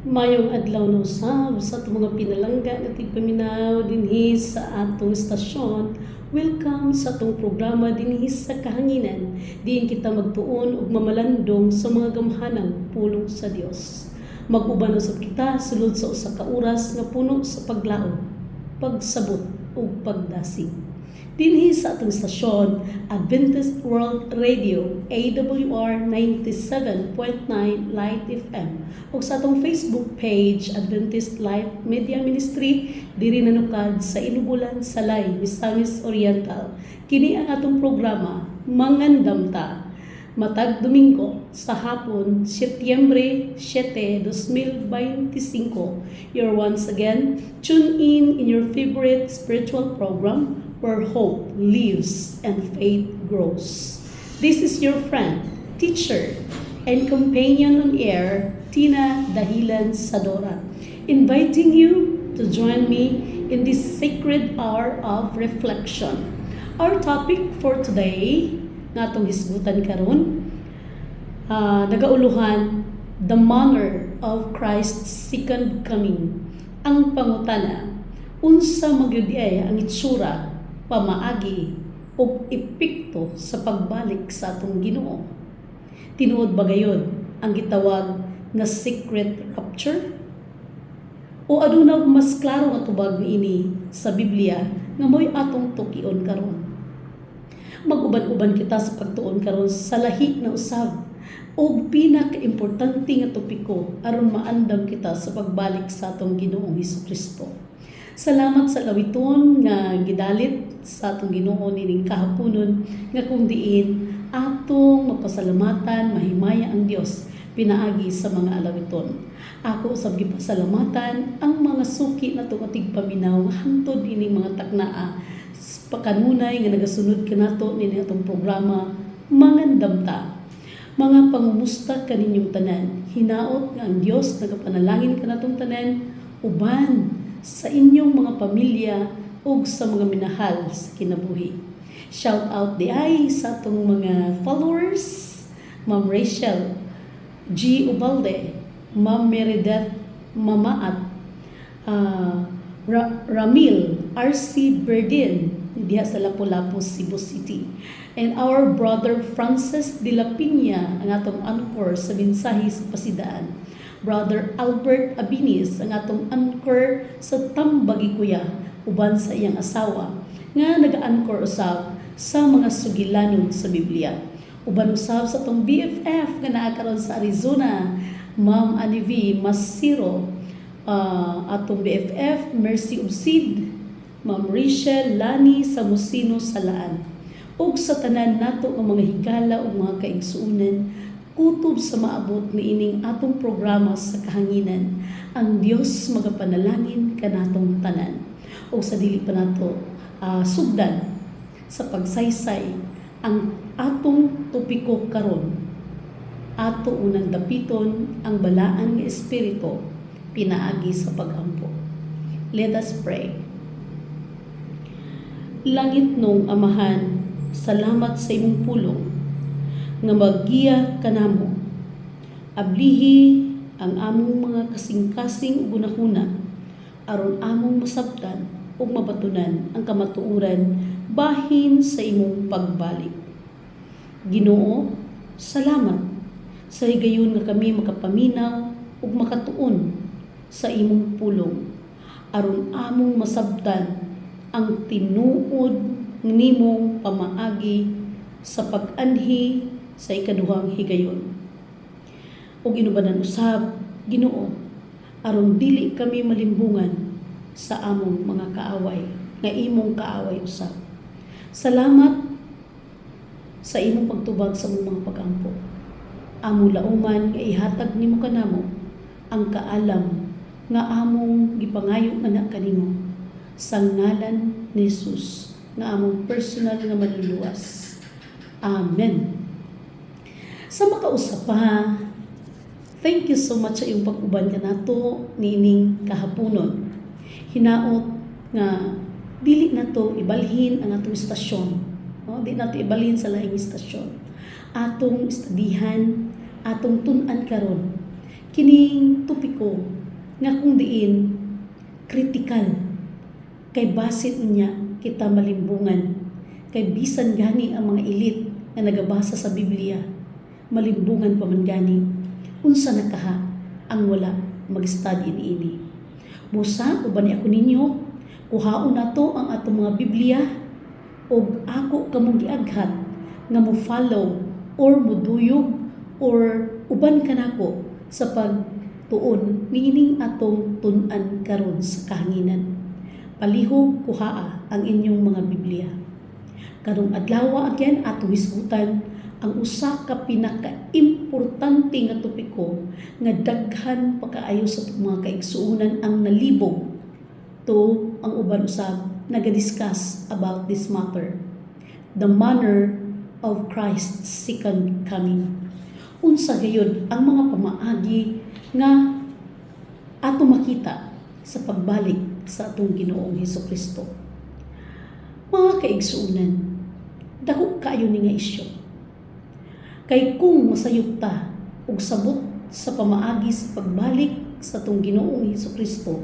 Mayong adlaw no usab sa atong mga pinalangga nga tigpaminaw dinhi sa atong istasyon. Welcome sa atong programa dinhi sa kahanginan. Diin kita magtuon ug mamalandong sa mga gamhanang pulong sa Dios. Mag-uban usab kita sulod sa usa ka oras nga puno sa paglaom, pagsabot ug pagdasig. Dinhi sa atong istasyon, Adventist World Radio, AWR 97.9 Light FM, o sa atong Facebook page, Adventist Life Media Ministry, diri nanukad sa Inubulan, Salay, Misamis Oriental. Kini ang atong programa, Mangandamta, matag Domingo sa hapon, Setyembre 7, 2025. You're once again tune in your favorite spiritual program where hope lives and faith grows. This is your friend, teacher, and companion on air, Tina Dahilan Sadora, inviting you to join me in this sacred hour of reflection. Our topic for today, nga atong hisgutan karon, nagauluhan, the manner of Christ's second coming. Ang pangutana, unsa magyud ang itsura, pamaagi o epekto sa pagbalik sa atong Ginoo? Tinuod ba gayud ang gitawag na secret rapture? O aduna mas klaro nga tubag niini sa Biblia nga mo'y atong tukion karon? Mag-uban-uban kita sa pagtuon karon sa lahi na usab o pinaka-importante nga topiko aron maandam kita sa pagbalik sa atong Ginoong Hesukristo. Salamat sa lawiton nga gidalit sa atong Ginoo nining kahaponon nga kung diin atong mapasalamatan, mahimaya ang Dios pinaagi sa mga alawiton. Ako usab gipasalamatan ang mga suki na tumatig paminaw hangtod ining mga taknaa pakanunay nga nagasunod kanato nining atong programa Mangandamta. Mga pangumusta kaninyong tanan, hinaot nga ang Dios nagapanalangin kanatong tanan uban sa inyong mga pamilya ug sa mga minahal sa kinabuhi. Shout out di ay sa atong mga followers, Ma'am Rachel G. Ubalde, Ma'am Meredith Mamaat, Ramil R.C. Berdin diha sa Lapu-Lapu, Cebu City, and our brother Francis de la Piña, ang atong anchor sa mensahe sa Pasidaan. Brother Albert Abinis, ang atong anchor sa Tambagi Kuya, uban sa iyang asawa, nga naga-anchor usab sa mga sugilanon sa Biblia. Uban usab sa atong BFF nga naa karon sa Arizona, Ma'am Anivi Masiro, atong BFF Mercy Ubsid, Ma'am Rachel Lani sa Musino Salaan, ug sa tanan nato nga mga higala ug mga kaigsuonan kutob sa maabot niining atong programa sa kahanginan. Ang Dios magapanalangin kanatong tanan. O sa dili pa nato sugdan sa pagsaysay ang atong topiko karon, ato unang dapiton ang balaan nga espiritu pinaagi sa pagampo. Let us pray. Langit nung Amahan, salamat sa imong pulong nga maggiya kanamo. Ablihi ang among mga kasing-kasing ug gunahuna aron among masabtan ug mabatunan ang kamatuoran bahin sa imong pagbalik. Ginoo, salamat sa higayon nga kami makapaminaw ug makatuon sa imong pulong aron among masabtan ang tinuod nimong pamaagi sa pag-anhi sa ikaduhang higayon. O ginubanan usab, Ginoo, aron dili kami malimbungan sa among mga kaaway, nga imong kaaway usab. Salamat sa imong pagtubag sa among mga pagampo. Among lauman nga ihatag nimo kanamo ang kaalam nga among gipangayo anak kanimo sa ngalan ni Jesus nga among personal nga manluluwas. Amen. Sa makausap pa, thank you so much sa iyong pag-uban ka nato nining kahaponon. Hinaot nga dili nato ibalhin ang atong istasyon. No? Di nato ibalhin sa laing istasyon. Atong istadihan, atong tun-an karon kining topiko nga kung diin kritikal kay basit niya kita malimbungan kay bisan gani ang mga elite nga nagabasa sa Biblia malimbungan pa man gani unsa nakaha ang wala mag-study ini. Busa uban ako ninyo kuhaon nato ang atong mga Biblia og ako kamong giaghat nga mo follow or moduyog or uban kanako sa pagtuon niining atong tun-an karon sa kahanginan. Palihog kuhaa ang inyong mga Biblia. Karong adlaw again atong hisgutan ang usa ka pinaka-importante nga topiko nga daghan pa kaayo sa mga kaigsuonan ang nalibog to ang uban usab naga-discuss about this matter. The manner of Christ's second coming. Unsa gayud ang mga pamaagi nga ato makita sa pagbalik sa atong Ginoong Hesukristo. Mga kaigsuonan, dako kaayo ni nga isyu. Kay kung masayop ta og sabot sa pamaagi sa pagbalik sa atong Ginoong Hesukristo,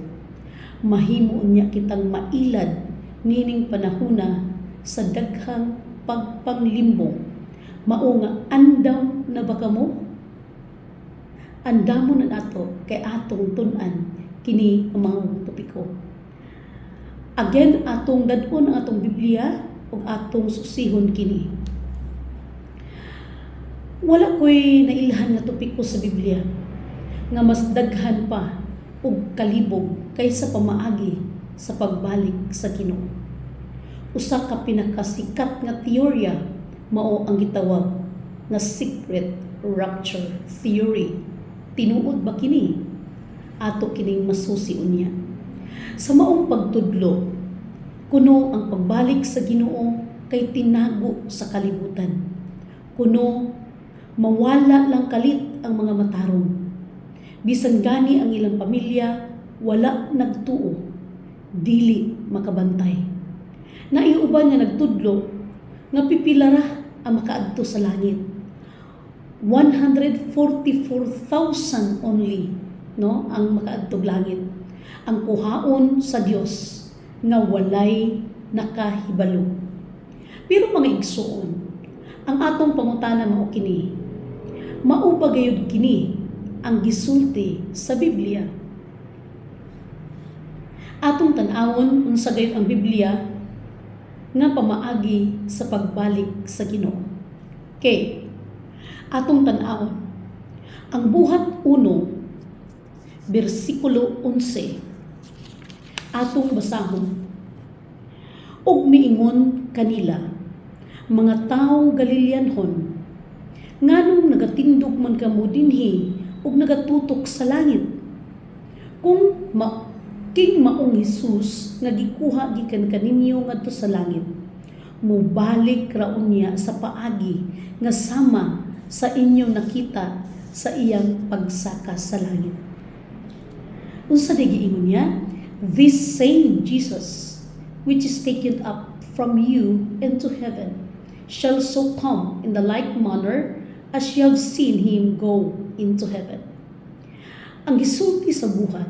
mahimo niya kitang mailad nining panahona sa daghang pagpanglimbong. Mao nga andam na baka mo? Andamo na nato kay atong tun-an kini ang mga topiko. Again, atong dadon ang atong Biblia ug atong susihon kini. Wala ko'y nailhan nga topiko sa Biblia nga mas daghan pa ug kalibog kaysa pamaagi sa pagbalik sa Ginoo. Usa ka pinakasikat nga teorya mao ang gitawag nga secret rapture theory. Tinuod ba kini? Ato kining masusi unya. Sa maong pagtudlo, kuno ang pagbalik sa Ginoo kay tinago sa kalibutan. Kuno mawala lang kalit ang mga matarong. Bisan gani ang ilang pamilya wala nagtuo, dili makabantay. Naiuban nga nagtudlo nga pipilara ang makaadto sa langit. 144,000 only no ang makaadtog langit. Ang kuhaon sa Dios nga walay nakahibalo. Pero mga igsuon, ang atong pangutana mao kini. Mao ba gayud kini ang gisulti sa Biblia? Atong tan-awon unsa gayud ang Biblia nga pamaagi sa pagbalik sa Ginoo. Okay. Atong tan-awon ang buhat 1 bersikulo 11 atong basahon. Og miingon kanila mga taong Galileanhon nganong nagatindog man kamo dinhi ug nagatutok sa langit kung king maong Hesus nga gikuha gikan kaninyo ngadto sa langit mubalik ra unya sa paagi nga sama sa inyong nakita sa iyang pagsaka sa langit. Unsa giingon niya? This same Jesus which is taken up from you into heaven shall so come in the like manner as you have seen him go into heaven. Ang gisulti sa buhat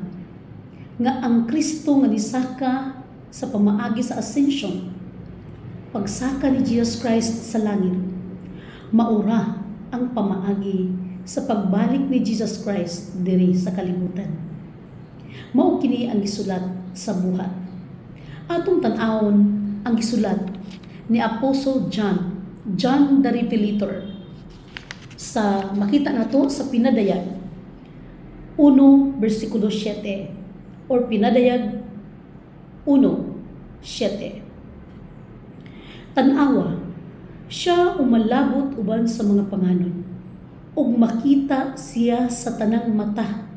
nga ang Kristo nga nisaka sa pamaagi sa ascension, pagsaka ni Jesus Christ sa langit, maura ang pamaagi sa pagbalik ni Jesus Christ diri sa kalibutan. Mao kini ang gisulat sa buhat. Atong tan-awon ang gisulat ni Apostle John the Revelator. Sa makita nato sa Pinadayag 1 bersikulo 7 or Pinadayag 1:7. Tan-awa, siya umalabot uban sa mga panganon ug makita siya sa tanang mata,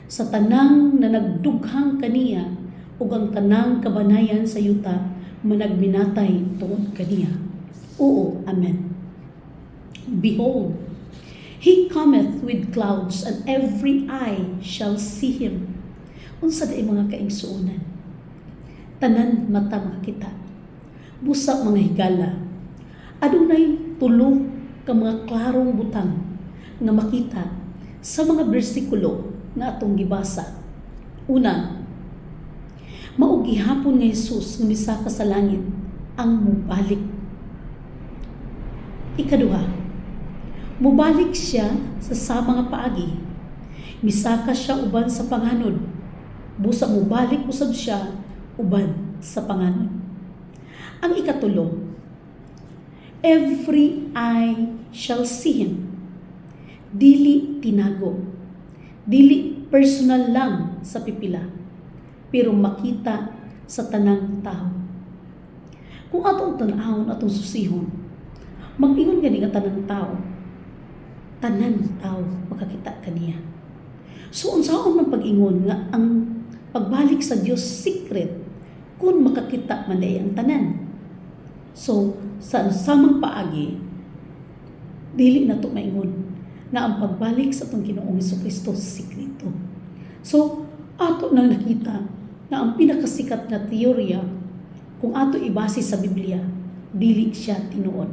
sa tanang na nagdughang kaniya ug ang tanang kabanayan sa yuta managminatay tungod kaniya. Oo, amen. Behold, he cometh with clouds, and every eye shall see him. Unsa day mga kaigsuonan? Tanan mata makita. Busa mga higala. Adunay tulo ka mga klarong butang nga makita sa mga bersikulo na atong gibasa. Una, mao gihapon nga Hesus nga misaka sa langit ang mubalik. Ikaduha, mubalik siya sa samang nga paagi. Misaka siya uban sa panganod. Busa mubalik usab siya uban sa panganod. Ang ikatulo, every eye shall see him. Dili tinago. Dili personal lang sa pipila, pero makita sa tanang tao. Kung atong tanahon, atong susihon, mag-ingon gani nga tanang tao makakita kaniya. So unsaon man pag-ingon nga ang pagbalik sa Dios secret kung makakita man day ang tanan. So sa samang paagi, dili na to maingon na ang pagbalik sa atong Ginoong Hesukristo sikreto. So ato nang nakita na ang pinakasikat na teorya kung ato ibase sa Biblia, dili siya tinuod.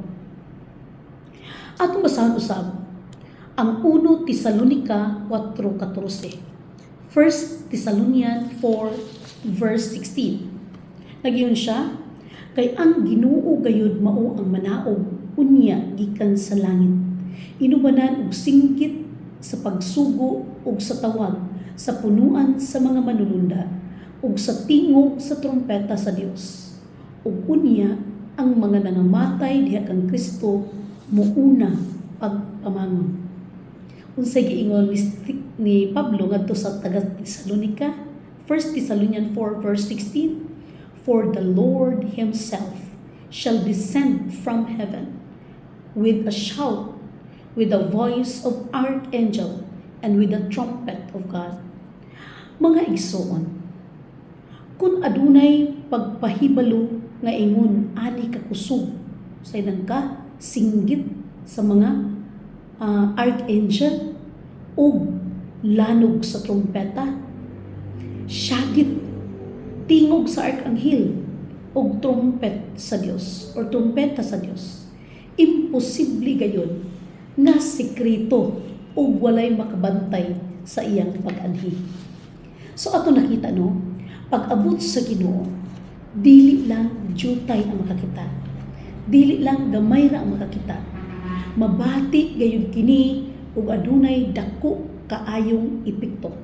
Atong basahan usab ang 1 Tesalonica 4:14. 1 Thessalonians 4 verse 16. Nagyon siya, kay ang Ginoo gayud mao ang manaog unya gikan sa langit. Inubanan og singgit sa pagsugo ug sa tawag sa punuan sa mga manulunda ug sa tingog sa trompeta sa Dios. Ug unya ang mga nangamatay diha kang Kristo muuna pagpamangon. Unsay giingon ni Pablo ngadto sa taga Tesalonica, 1 Thessalonians 4 verse 16, for the Lord himself shall descend from heaven with a shout, with the voice of archangel, and with the trumpet of God. Mga igsoon, kung adunay pagpahibalo nga ingon ani kakusog sa ilang ka singgit sa mga archangel o lanog sa trumpeta, syagit tingog sa arkanghel o trumpet sa Dios or trumpeta sa Dios, imposible gayon nga sekreto o walay makabantay sa iyang pag-anhi. So ato nakita no, pag-abot sa Ginoo, dili lang jutay ang makakita, dili lang gamay ra ang makakita, mabati gayon kini ug adunay dako kaayong epekto.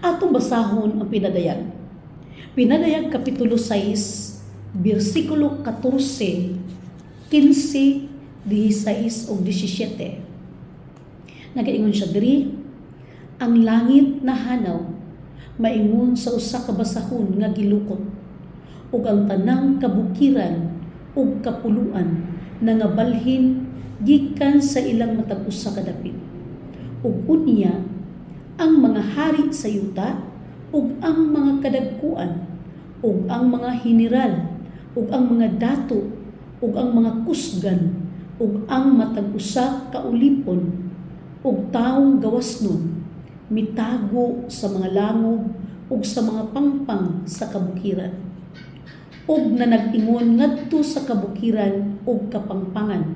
Atong basahon ang pinadayag. Pinadayag kapitulo 6, bersikulo 14, 15, 16 o 17. Nagaingon siya diri, ang langit na hanaw maingon sa usa ka basahon nga gilukot, ug ang tanang kabukiran ug kapuluan nangabalhin gikan sa ilang matag usa ka dapit. Ug unya ang mga hari sa yuta ug ang mga kadagkuan ug ang mga general ug ang mga dato ug ang mga kusgan ug ang matag usa ka ulipon ug taong gawasnon mitago sa mga langub ug sa mga pangpang sa kabukiran, ug na nag-ingon ngadto sa kabukiran ug kapangpangan,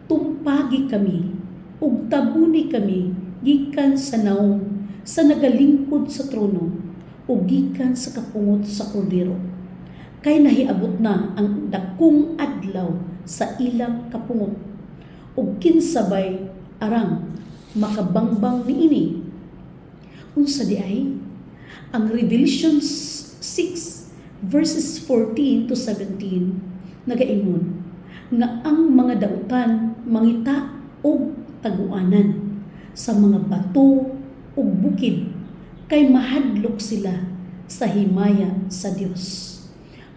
tumpagi kami ug tabuni kami gikan sa naong sa nagalingkod sa trono ug gikan sa kapungot sa kordero, kay nahiabot na ang dakong adlaw sa ilang kapungot ug kinsabay arang makabangbang niini. Unsa di ay ang Revelation 6 verses 14 to 17 nagaingon nga ang mga dautan mangita og taguanan sa mga bato ug bukid kay mahadlok sila sa himaya sa Dios.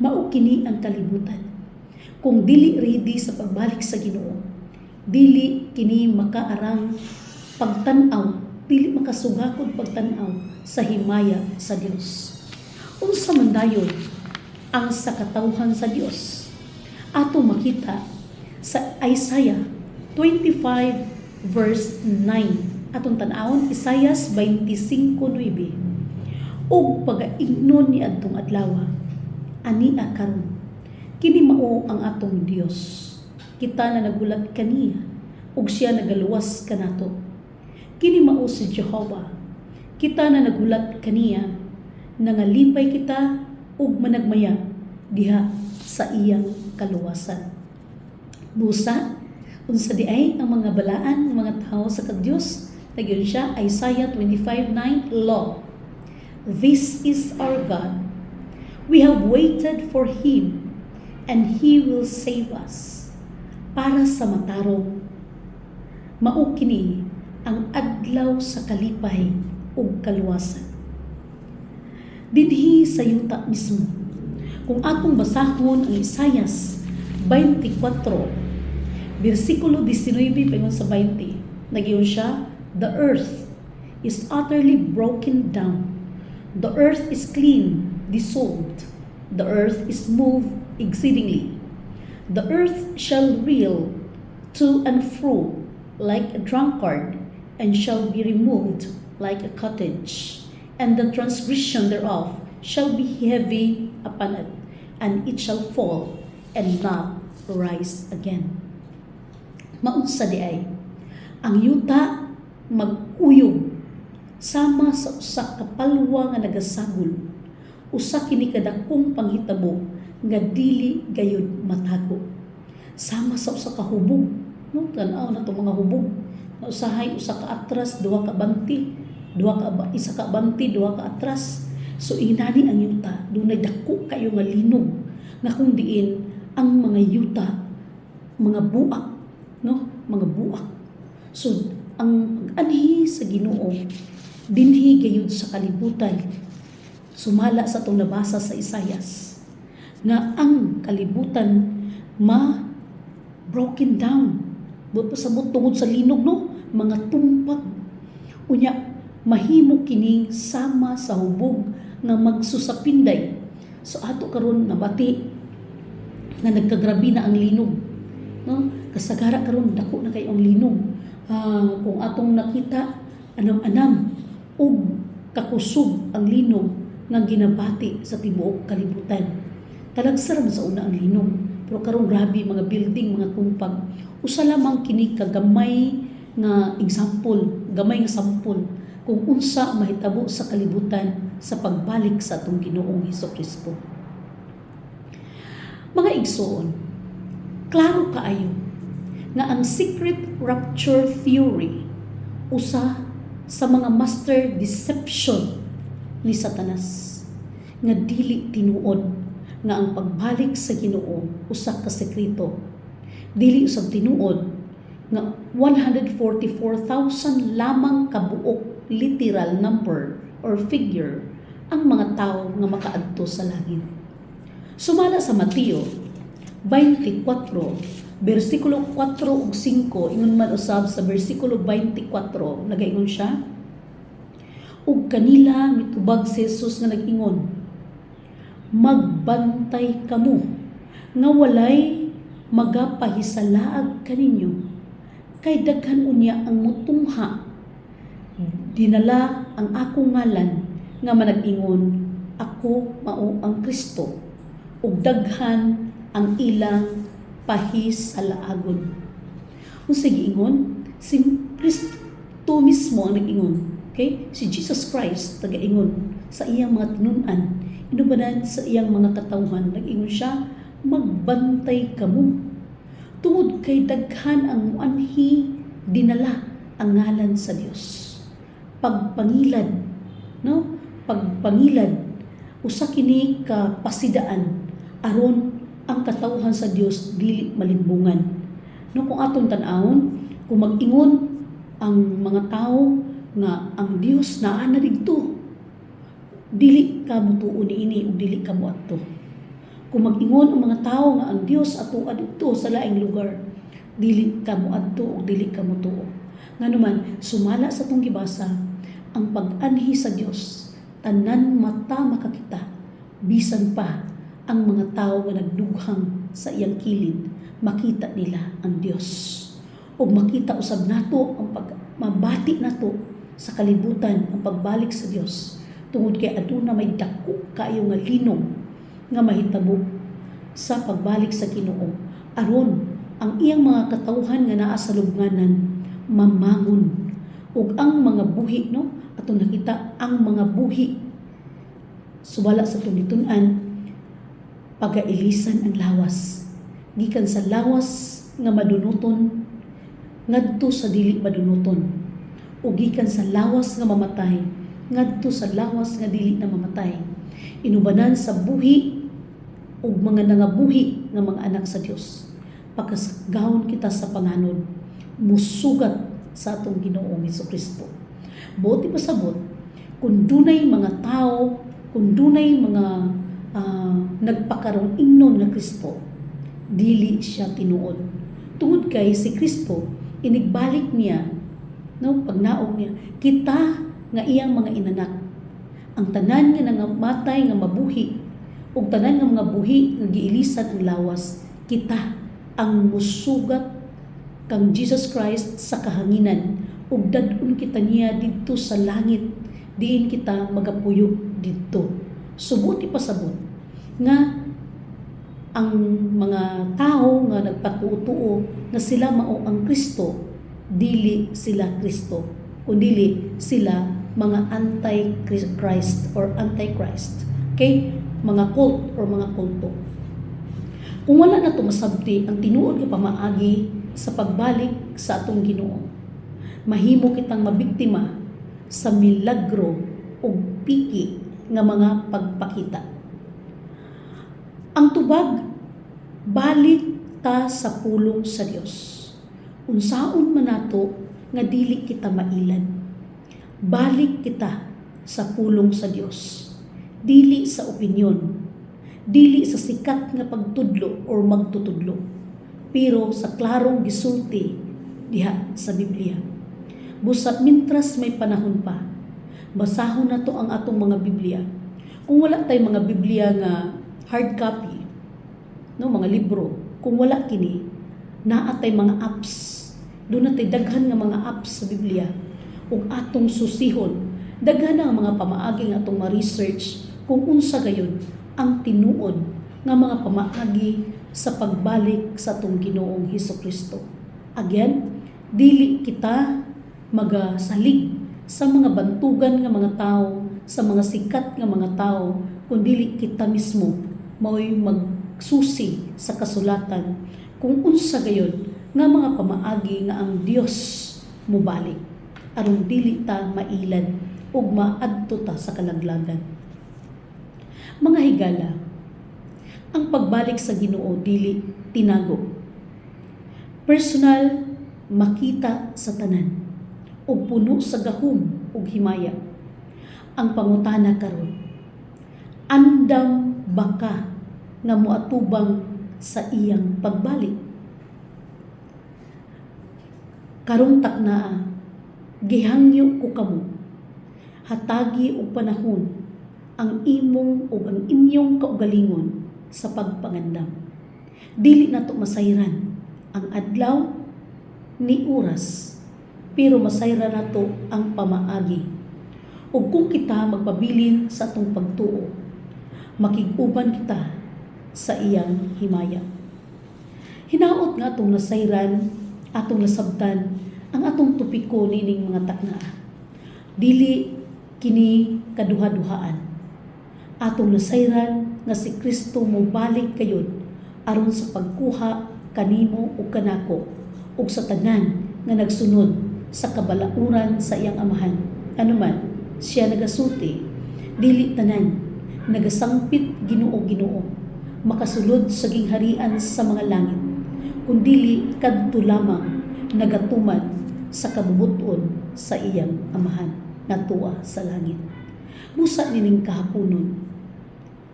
Mao kini ang kalibutan. Kung dili ready sa pagbalik sa Ginoo, dili kini makaarang pagtan-aw, dili makasugakod pagtan-aw sa himaya sa Dios. Unsa man dayon ang sakatawhan sa Dios? Ato makita sa Isaiah 25 verse 9. Atong tan-awon Isaiah 25:9. Og pagaignon ni adtong adlaw, ani karon kini mao ang atong Dios. Kita na nagulat kaniya ug siya nagaluwas kanato. Kini mao si Jehovah. Kita na nagulat kaniya, nangalipay kita ug managmaya diha sa iyang kaluwasan. Busa, unsa di ay ang mga balaan ng mga tao sa kag-Dios? Nagyon siya, Isaiah 25:9, Law. This is our God. We have waited for Him, and He will save us. Para sa matarong, mao kini ang adlaw sa kalipay ug kaluwasan. Dinhi sa yuta mismo. Kung akong basahon ang Isayas 24, versikulo 19 paingon sa 20, nagyon siya, the earth is utterly broken down. The earth is clean, dissolved. The earth is moved exceedingly. The earth shall reel to and fro like a drunkard, and shall be removed like a cottage, and the transgression thereof shall be heavy upon it, and it shall fall and not rise again. Maunsa di ay ang yuta mag-uyog sama sa usa ka palwa nga nagasagol, usa kini kadakong panghitabo nga dili gayud matago, sama sa usa ka hubog, no? Tan-aw na itong mga hubog na usahay usa ka atras, duha ka banti, isa ka banti, duha ka atras. So inani ang yuta, dunay dako kayo nga linog nga kung diin ang mga yuta mga buak, no? Mga buak. So ang pag-anhi sa Ginoo dinhi gayud sa kalibutan, sumala sa itong nabasa sa Isayas nga ang kalibutan broken down sa tungod sa linog, no? Mga tumpag. Unya, mahimo kining sama sa hubog nga magsusapinday. So ato karon nabati nga nagkagrabi na ang linog, no? Kasagara karon dako na kayo ang linog. Kung atong nakita anam-anam ug kakusog ang linog nga ginabati sa tibuok kalibutan. Talagsaram sa una ang linog, pero karon grabe mga building, mga tumpag. Usa lamang kini kagamay nga example, gamay nga sampol kung unsa mahitabo sa kalibutan sa pagbalik sa atong Ginoong Hesukristo. Mga igsoon, klaro kaayo nga ang secret rapture theory usa sa mga master deception ni Satanas nga dili tinuod nga ang pagbalik sa Ginoo usa ka sekreto, dili usab tinuod nga 144,000 lamang kabuok literal number or figure ang mga tao nga makaadto sa langit. Sumala sa Mateo 24 versikulo 4 ug 5, ingon man usab sa versikulo 24, nagaingon siya, ug kanila mitubag si Jesus nga nag-ingon, magbantay kamo nga walay magapahisalaag kaninyo, kay daghan unya ang mutungha, dinala ang akong ngalan nga manag-ingon, ako mao ang Kristo, ug daghan ang ilang pahisalaagon. Kung sige ingon, si Kristo mismo ang nag-ingon. Okay? Si Jesus Christ taga-ingon sa iyang mga tinunan, inubanan sa iyang mga katawhan, nag-ingon siya, magbantay kamo. Tungod kay daghan ang muanhi, dinala ang ngalan sa Dios. Pagpangilad, no? Pagpangilad, usa kini ka pasidaan aron ang katawhan sa Dios dili malimbungan. No, kung atong tan-awon, kung mag-ingon ang mga tao nga ang Dios naa na didto, dili ka mutuo niini ug dili ka moadto. Kung mag-ingon ang mga tao nga ang Dios ato adto sa laing lugar, dili ka moadto ug dili ka mutuo. Nganuman sumala sa tong gibasa, ang pag-anhi sa Dios tanan mata makakita, bisan pa ang mga tao nga nagdughang sa iyang kilid, makita nila ang Dios. O makita usab nato ang mabati nato sa kalibutan ang pagbalik sa Dios. Tungod kay aduna may dako kaayo nga linog nga mahitabo sa pagbalik sa Ginoo. Aron ang iyang mga katawhan nga naa sa lubnganan mamangon ug ang mga buhi, no, atong nakita ang mga buhi subala sa tunitunan pagailisan ang lawas gikan sa lawas nga madunuton ngadto sa dili madunuton, ug gikan sa lawas nga mamatay ngadto sa lawas nga dili na mamatay, inubanan sa buhi ug mga nangabuhi nga mga anak sa Dios. Pagkasgahon kita sa panganod, musugat sa atong Ginoong Hesukristo. Buti pasabot, kung dunay mga tao, kung dunay mga nagpakarong ingnon nga Kristo, dili siya tinuod. Tungod kay si Kristo, inigbalik niya, no, pagnaog niya, kita nga iyang mga inanak. Ang tanan nga nangamatay nga mabuhi, ug tanan nga mga buhi nga giilisan ang lawas, kita ang musugat kang Jesus Christ sa kahanginan, ug dad-on kita niya didto sa langit, diin kita magapuyog didto. Subuti pasabot nga ang mga tao nga nagpatuo nga sila mao ang Kristo, dili sila Kristo, kundi sila mga anti-Christ or anti-Christ. Okay? Mga cult or mga kulto. Kung wala na tumasabti ang tinuod nga pamaagi sa pagbalik sa atong Ginoo, mahimo kitang mabiktima sa milagro o piki nga mga pagpakita. Ang tubag, balik ta sa pulong sa Dios. Unsaon man nato nga dili kita mailan, balik kita sa pulong sa Dios. Dili sa opinyon, dili sa sikat nga pagtudlo or magtutudlo, pero sa klarong gisulti diha sa Biblia. Busa mintras may panahon pa, basahon na to ang atong mga Biblia. Kung wala tay mga Biblia nga hard copy, no, mga libro, kung wala kini, naatay mga apps. Doon natay daghan nga mga apps sa Biblia ug atong susihon. Daghan ang mga pamaagi nga atong ma-research kung unsa gayon ang tinuod nga mga pamaagi sa pagbalik sa atong Ginoong Hesukristo. Again, dili kita magasalig sa mga bantugan nga mga tao, sa mga sikat nga mga tao, kundi kita mismo mao'y magsusi sa kasulatan kung unsa gayon nga mga pamaagi nga ang Dios mubalik aron dili ta mailan ug maadto ta sa kalaglagan. Mga higala, ang pagbalik sa Ginoo dili tinago. Personal, makita sa tanan ug puno sa gahom ug himaya. Ang pangutana karon, andam baka nga moatubang sa iyang pagbalik? Karong taknaa, gihangyo ko kamo, hatagi og panahon ang imong ug ang inyong kaugalingon sa pagpangandam. Dili nato masayran ang adlaw ni oras, pero masayran nato ang pamaagi. Ug kung kita magpabilin sa atong pagtuo, makig-uban kita sa iyang himaya. Hinaot nga atong nasayran, atong nasabtan ang atong tupiko nining mga taknaa. Dili kini kaduha-duhaan. Atong nasayran nga si Kristo mobalik kayod aron sa pagkuha kanimo ug kanako ug sa tanan nga nagsunod sa kabalauran sa iyang amahan. Anuman siya nagasulti, dili tanan nagasangpit Ginoo makasulod sa gingharian sa mga langit, kundili kadto lamang nagatuman sa kabubuton sa iyang amahan natuwa sa langit. Busa nining kahaponon,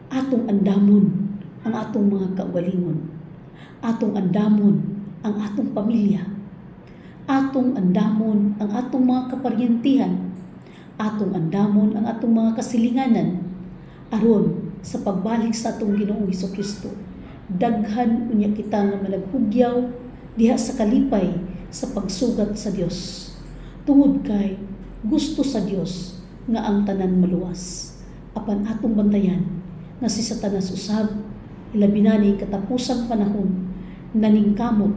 atong andamon ang atong mga kaugalingon, atong andamon ang atong pamilya, atong andamon ang atong mga kaparyentihan, atong andamon ang atong mga kasilinganan, aron sa pagbalik sa atong Ginoong Hesukristo. Daghan unya kita nga malaghugyaw diha sa kalipay sa pagsugat sa Dios. Tungod kay gusto sa Dios nga ang tanan maluwas. Apan atong bantayan nga si Satanas usab, ilabi na ni katapusang panahon, naningkamot,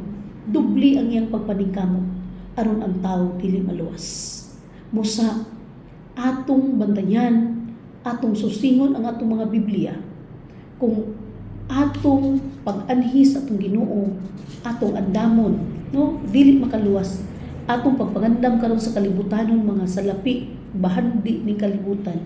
dubli ang iyang pagpaningkamot aron ang tao dili maluwas. Busa atong bantayan, atong susingon ang atong mga Biblia. Kung atong pag-anhi sa atong Ginoo, atong andamon, no, dili makaluwas. Atong pagpangandam karon sa kalibutanon mga salapi, bahandi ning kalibutan,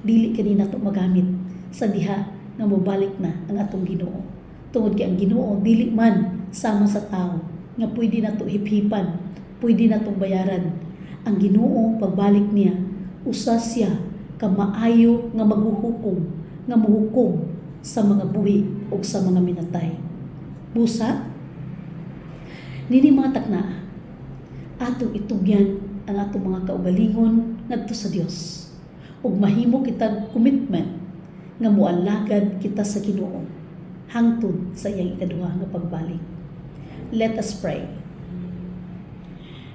dili kani nato magamit sa diha nga mobalik na ang atong Ginoo. Tungod kay ang Ginoo dili man sama sa tao nga pwede nato hiphipan, pwede natong bayaran. Ang Ginoo pagbalik niya, usa siya ka maayo nga maghuhukom, nga muhukom sa mga buhi o sa mga minatay. Busa, nini mga takna, atong itugyan ang atong mga kaugalingon ngadto sa Dios. Ug mahimo kitag commitment nga mualagad kita sa Ginoo hangtod sa iyang ikaduha nga pagbalik. Let us pray.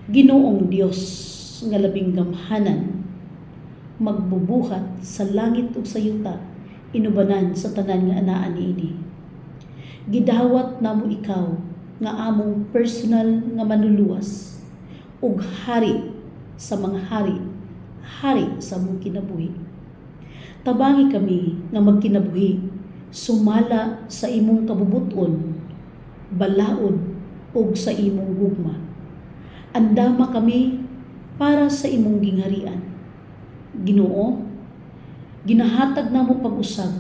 Ginoong Dios nga labing gamhanan, magbubuhat sa langit ug sa yuta, inubanan sa tanan nga anaa niini. Gidawat namo ikaw nga among personal nga manluluwas ug hari sa mga hari, hari sa among kinabuhi. Tabangi kami nga magkinabuhi sumala sa imong kabubuton, balaod ug sa imong gugma. Andama kami para sa imong gingharian. Ginoo, ginahatag namo pag-usab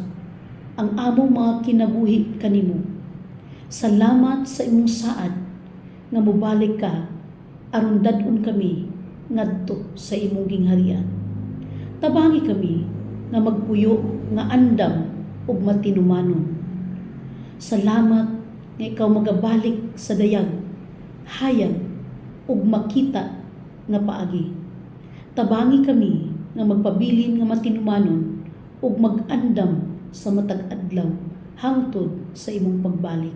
ang among mga kinabuhi kanimo. Salamat sa imong saad nga mobalik ka aron dad-on kami ngadto sa imong gingharian. Tabangi kami nga magpuyo nga andam ug matinumanon. Salamat nga ikaw magabalik sa dayag, hayag ug makita nga paagi. Tabangi kami nga magpabilin nga matinumanon ug mag-andam sa matag adlaw hangtod sa imong pagbalik.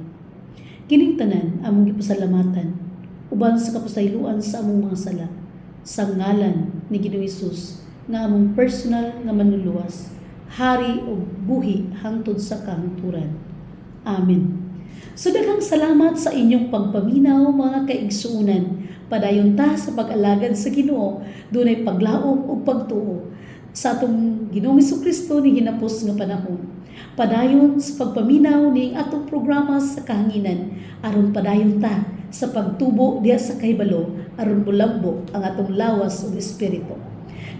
Kining tanan among gipasalamatan uban sa kapasayloan sa among mga sala, sa ngalan ni Ginoong Hesus nga among personal nga manluluwas, hari ug buhi hangtod sa kahangturan. Amen. So daghang salamat sa inyong pagpaminaw mga kaigsuunan. Padayon ta sa pag-alagad sa Ginoo, dunay paglaom ug pagtuo sa atong Ginoong Hesukristo ni hinapos nga panahon. Padayon sa pagpaminaw ning atong programa sa kahanginan, aron padayon ta sa pagtubo diha sa kahibalo, aron bulabbo ang atong lawas ug espiritu.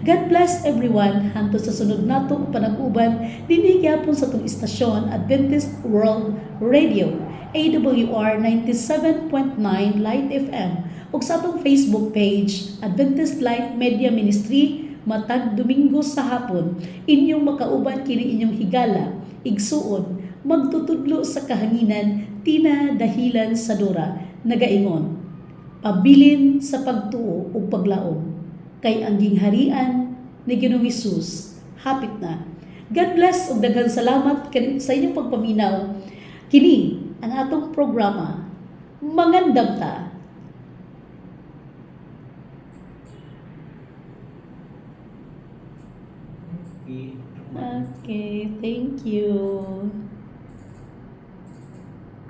God bless everyone hangtod sa sunod nato panag-uban dinhi gyapon sa atong istasyon Adventist World Radio AWR 97.9 Light FM ug sa atong Facebook page Adventist Light Media Ministry. Matag Domingo sa hapon inyong makauban kini inyong higala, igsuon, magtutudlo sa kahanginan, tina dahilan sa dura, nagaingon, pabilin sa pagtuo ug paglaom, kay ang gingharian ni Ginoong Hesus hapit na. God bless ug daghang salamat sa inyong pagpaminaw. Kini ang atong programa, Mangandam Ta. Okay, thank you.